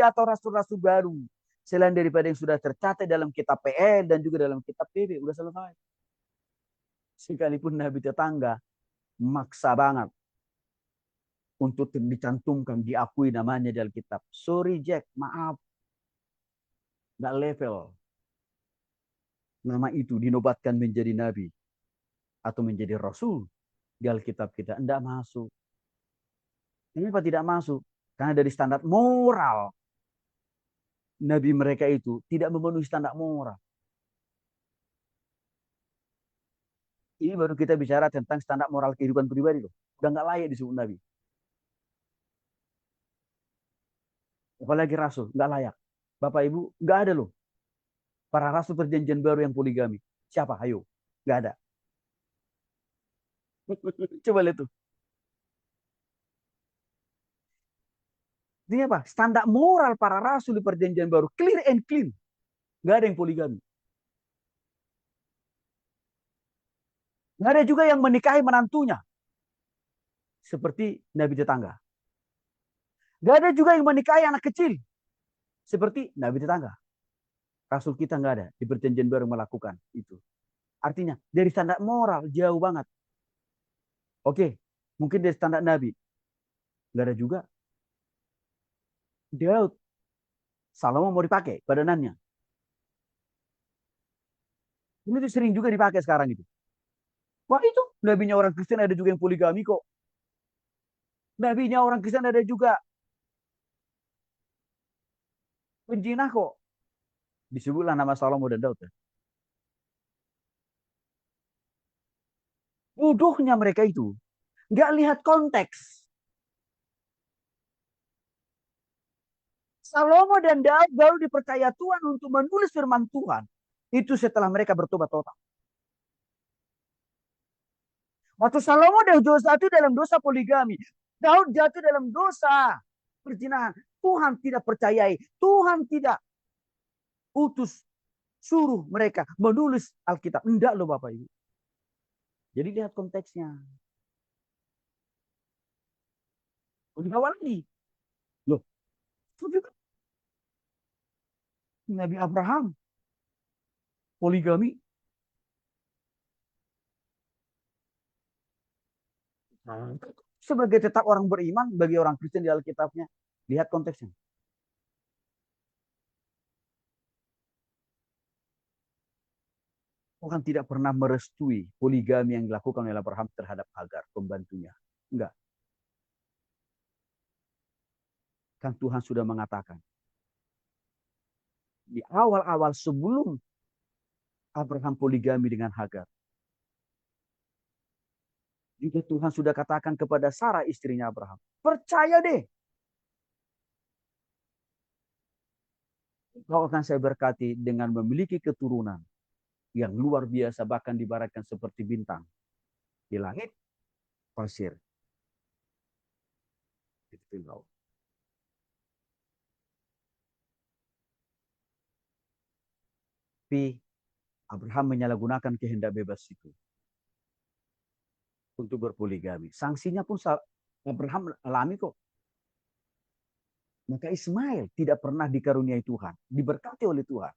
atau rasul-rasul baru selain daripada yang sudah tercatat dalam kitab PL dan juga dalam kitab PB. Udah selesai. Sekalipun Nabi tetangga maksa banget untuk dicantumkan, diakui namanya di Alkitab. Sorry Jack, maaf. Nggak level. Nama itu dinobatkan menjadi Nabi atau menjadi Rasul di Alkitab kita. Tidak masuk. Kenapa tidak masuk? Karena dari standar moral. Nabi mereka itu tidak memenuhi standar moral. Ini baru kita bicara tentang standar moral kehidupan pribadi loh. Udah nggak layak disebut Nabi. Apalagi Rasul, nggak layak. Bapak Ibu, nggak ada loh. Para Rasul perjanjian baru yang poligami. Siapa? Ayo. Nggak ada. Coba lihat tuh. Ini apa? Standar moral para Rasul di perjanjian baru. Clear and clean. Nggak ada yang poligami. Nggak ada juga yang menikahi menantunya. Seperti Nabi tetangga. Nggak ada juga yang menikahi anak kecil. Seperti Nabi tetangga. Rasul kita nggak ada di perjanjian baru melakukan itu. Artinya dari standar moral jauh banget. Oke, mungkin dari standar Nabi. Nggak ada juga. Daud, Salomo mau dipakai badanannya. Ini tuh sering juga dipakai sekarang itu. Wah itu, nabinya orang Kristen ada juga yang poligami kok. Nabinya orang Kristen ada juga penjinah kok. Disebutlah nama Salomo dan Daud. Bodohnya mereka itu. Nggak lihat konteks. Salomo dan Daud baru dipercaya Tuhan untuk menulis firman Tuhan. Itu setelah mereka bertobat total. Waktu Salomo dan dosa itu dalam dosa poligami. Daud jatuh dalam dosa perzinahan. Tuhan tidak percayai. Tuhan tidak utus suruh mereka menulis Alkitab. Enggak loh Bapak Ibu. Jadi lihat konteksnya. Lebih awal lagi. Loh, Nabi Abraham poligami. Sebagai tetap orang beriman bagi orang Kristen di Alkitabnya. Lihat konteksnya. Tuhan tidak pernah merestui poligami yang dilakukan oleh Abraham terhadap Hagar, pembantunya. Enggak. Kan Tuhan sudah mengatakan. Di awal-awal sebelum Abraham poligami dengan Hagar. Juga Tuhan sudah katakan kepada Sarah istrinya Abraham. Percaya deh. Kau akan saya berkati dengan memiliki keturunan yang luar biasa, bahkan dibaratkan seperti bintang di langit pasir. Tapi Abraham menyalahgunakan kehendak bebas itu untuk berpoligami. Sanksinya pun Abraham alami kok. Maka Ismail tidak pernah dikaruniai Tuhan, diberkati oleh Tuhan.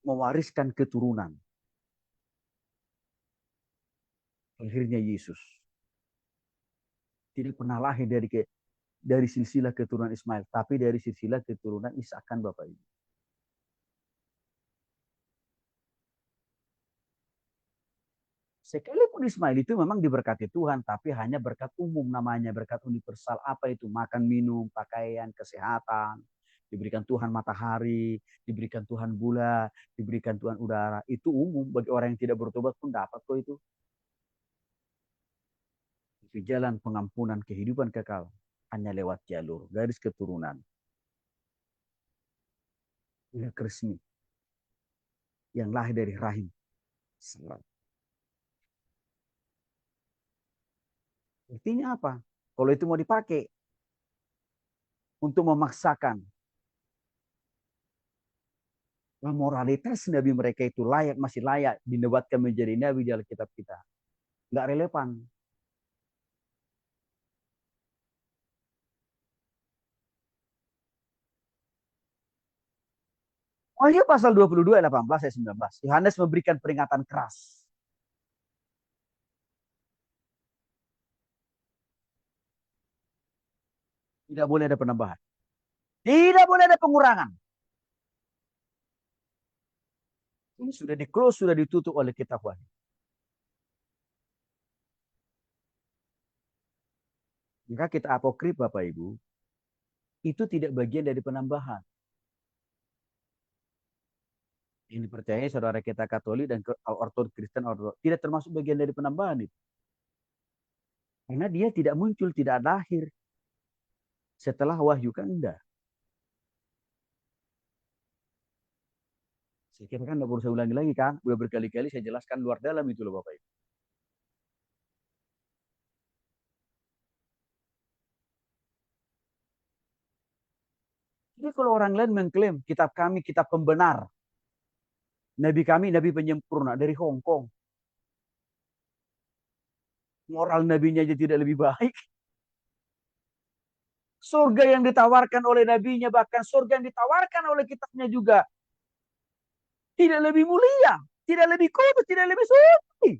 Mewariskan keturunan. Akhirnya Yesus tidak pernah lahir dari silsilah keturunan Ismail, tapi dari silsilah keturunan Ishak kan Bapak Ibu. Sekalipun Ismail itu memang diberkati Tuhan, tapi hanya berkat umum namanya, berkat universal. Apa itu? Makan, minum, pakaian, kesehatan. Diberikan Tuhan matahari, diberikan Tuhan bulan, diberikan Tuhan udara. Itu umum, bagi orang yang tidak bertobat pun dapat kok itu. Tapi jalan pengampunan kehidupan kekal hanya lewat jalur garis keturunan. Yang resmi. Yang lahir dari rahim. Artinya apa? Kalau itu mau dipakai untuk memaksakan moralitas Nabi mereka itu layak, masih layak dinobatkan menjadi Nabi di Alkitab kita. Nggak relevan. Wahyu pasal 22 ayat 18 ayat 19. Yohanes memberikan peringatan keras. Tidak boleh ada penambahan. Tidak boleh ada pengurangan. Ini sudah di-close, sudah ditutup oleh kitab Wahyu. Maka kita apokrif Bapak Ibu, itu tidak bagian dari penambahan. Yang dipercayai saudara kita Katolik dan Ortodoks Kristen tidak termasuk bagian dari penambahan itu. Karena dia tidak muncul, tidak lahir setelah Wahyu, kan enggak. Saya kira kan tidak perlu saya ulangi lagi kan. Udah berkali-kali saya jelaskan luar dalam itu loh Bapak Ibu. Jadi kalau orang lain mengklaim kitab kami kitab pembenar, nabi kami nabi penyempurna dari Hong Kong, moral nabinya aja tidak lebih baik. Surga yang ditawarkan oleh nabinya, bahkan surga yang ditawarkan oleh kitabnya juga tidak lebih mulia, tidak lebih kudus, tidak lebih suci,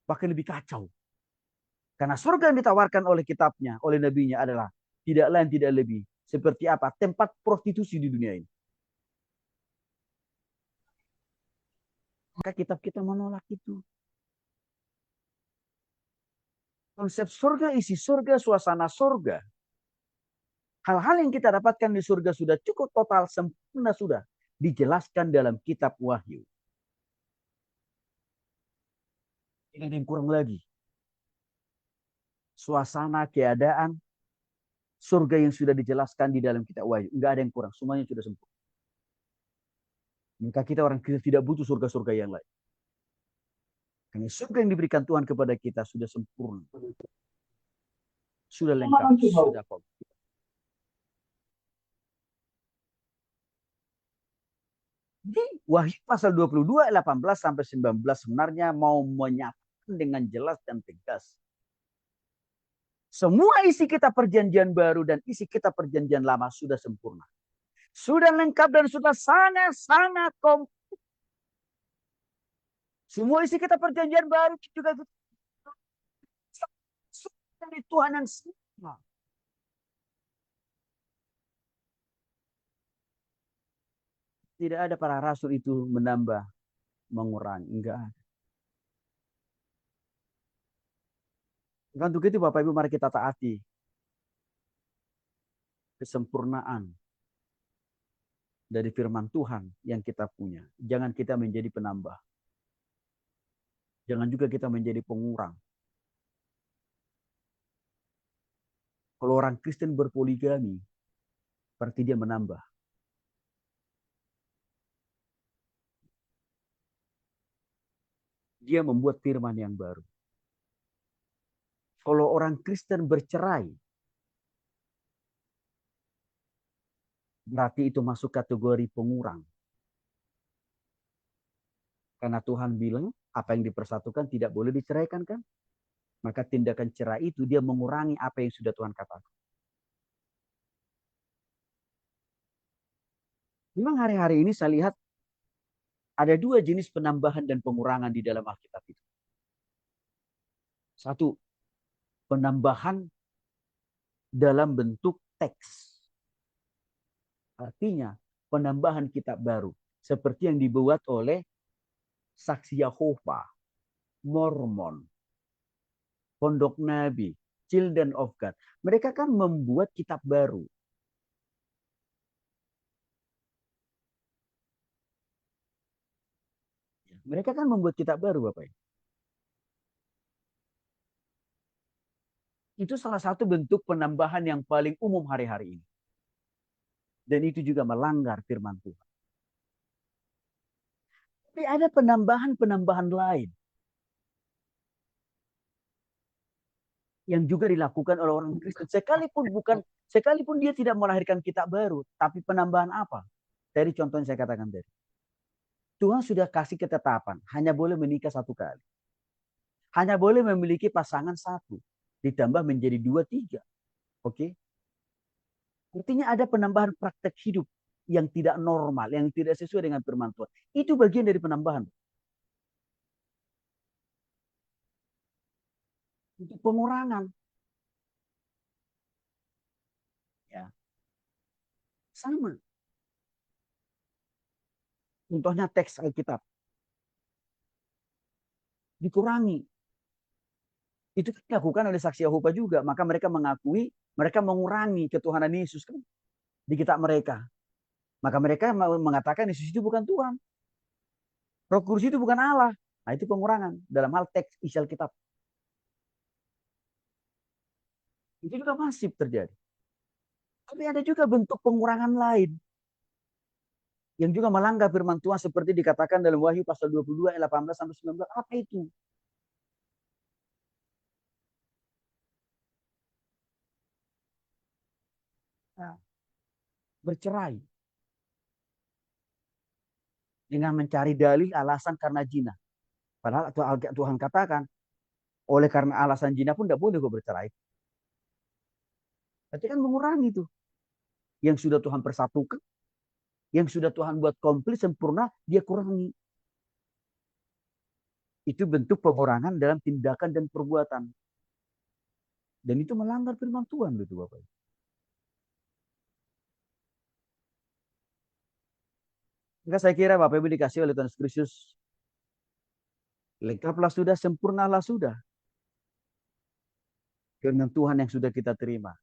bahkan lebih kacau. Karena surga yang ditawarkan oleh kitabnya, oleh nabinya adalah tidak lain tidak lebih seperti apa? Tempat prostitusi di dunia ini. Maka kitab kita menolak itu. Konsep surga, isi surga, suasana surga. Hal-hal yang kita dapatkan di surga sudah cukup total, sempurna sudah dijelaskan dalam kitab Wahyu. Tidak ada yang kurang lagi. Suasana, keadaan, surga yang sudah dijelaskan di dalam kitab Wahyu. Enggak ada yang kurang, semuanya sudah sempurna. Maka kita orang Kristen tidak butuh surga-surga yang lain. Karena surga yang diberikan Tuhan kepada kita sudah sempurna. Sudah lengkap, sudah komplit. Jadi Wahyu pasal 22 18 sampai 19 sebenarnya mau menyatakan dengan jelas dan tegas. Semua isi kitab perjanjian baru dan isi kitab perjanjian lama sudah sempurna. Sudah lengkap dan sudah sangat-sangat komplit. Semua isi kitab perjanjian baru juga dari Tuhan yang sama. Tidak ada para rasul itu menambah, mengurangi. Enggak ada. Untuk itu Bapak Ibu mari kita taati kesempurnaan dari firman Tuhan yang kita punya. Jangan kita menjadi penambah. Jangan juga kita menjadi pengurang. Kalau orang Kristen berpoligami, berarti dia menambah. Dia membuat firman yang baru. Kalau orang Kristen bercerai, berarti itu masuk kategori pengurang. Karena Tuhan bilang, apa yang dipersatukan tidak boleh diceraikan kan? Maka tindakan cerai itu dia mengurangi apa yang sudah Tuhan katakan. Memang hari-hari ini saya lihat ada dua jenis penambahan dan pengurangan di dalam Alkitab itu. Satu, penambahan dalam bentuk teks. Artinya penambahan kitab baru. Seperti yang dibuat oleh Saksi Yahova, Mormon, Pondok Nabi, Children of God. Mereka kan membuat kitab baru. Mereka kan membuat kitab baru, Bapak. Itu salah satu bentuk penambahan yang paling umum hari-hari ini. Dan itu juga melanggar firman Tuhan. Tapi ada penambahan-penambahan lain yang juga dilakukan oleh orang Kristen. Sekalipun dia tidak melahirkan kitab baru, tapi penambahan apa? Dari contoh yang saya katakan tadi. Tuhan sudah kasih ketetapan, hanya boleh menikah satu kali. Hanya boleh memiliki pasangan satu. Ditambah menjadi 2, 3. Oke? Artinya ada penambahan praktek hidup yang tidak normal, yang tidak sesuai dengan firman Tuhan. Itu bagian dari penambahan. Untuk pengurangan. Ya, sama. Contohnya teks Alkitab. Dikurangi. Itu dilakukan oleh saksi Yehova juga. Maka mereka mengakui, mereka mengurangi ketuhanan Yesus kan di kitab mereka. Maka mereka mengatakan Yesus itu bukan Tuhan. Roh Kudus itu bukan Allah. Nah, itu pengurangan dalam hal teks isi Alkitab. Itu juga masif terjadi. Tapi ada juga bentuk pengurangan lain yang juga melanggar firman Tuhan seperti dikatakan dalam Wahyu pasal 22 ayat 18 sampai 19. Apa itu? Nah, bercerai dengan mencari dalih alasan karena zina. Padahal Tuhan katakan, oleh karena alasan zina pun tidak boleh kau bercerai. Berarti kan mengurangi itu. Yang sudah Tuhan persatukan, yang sudah Tuhan buat komplit, sempurna, dia kurangi. Itu bentuk pengurangan dalam tindakan dan perbuatan. Dan itu melanggar firman Tuhan, gitu Bapak. Maka saya kira Bapak Ibu dikasih oleh Tuhan Yesus Kristus, lengkaplah sudah, sempurnalah sudah. Firman Tuhan yang sudah kita terima.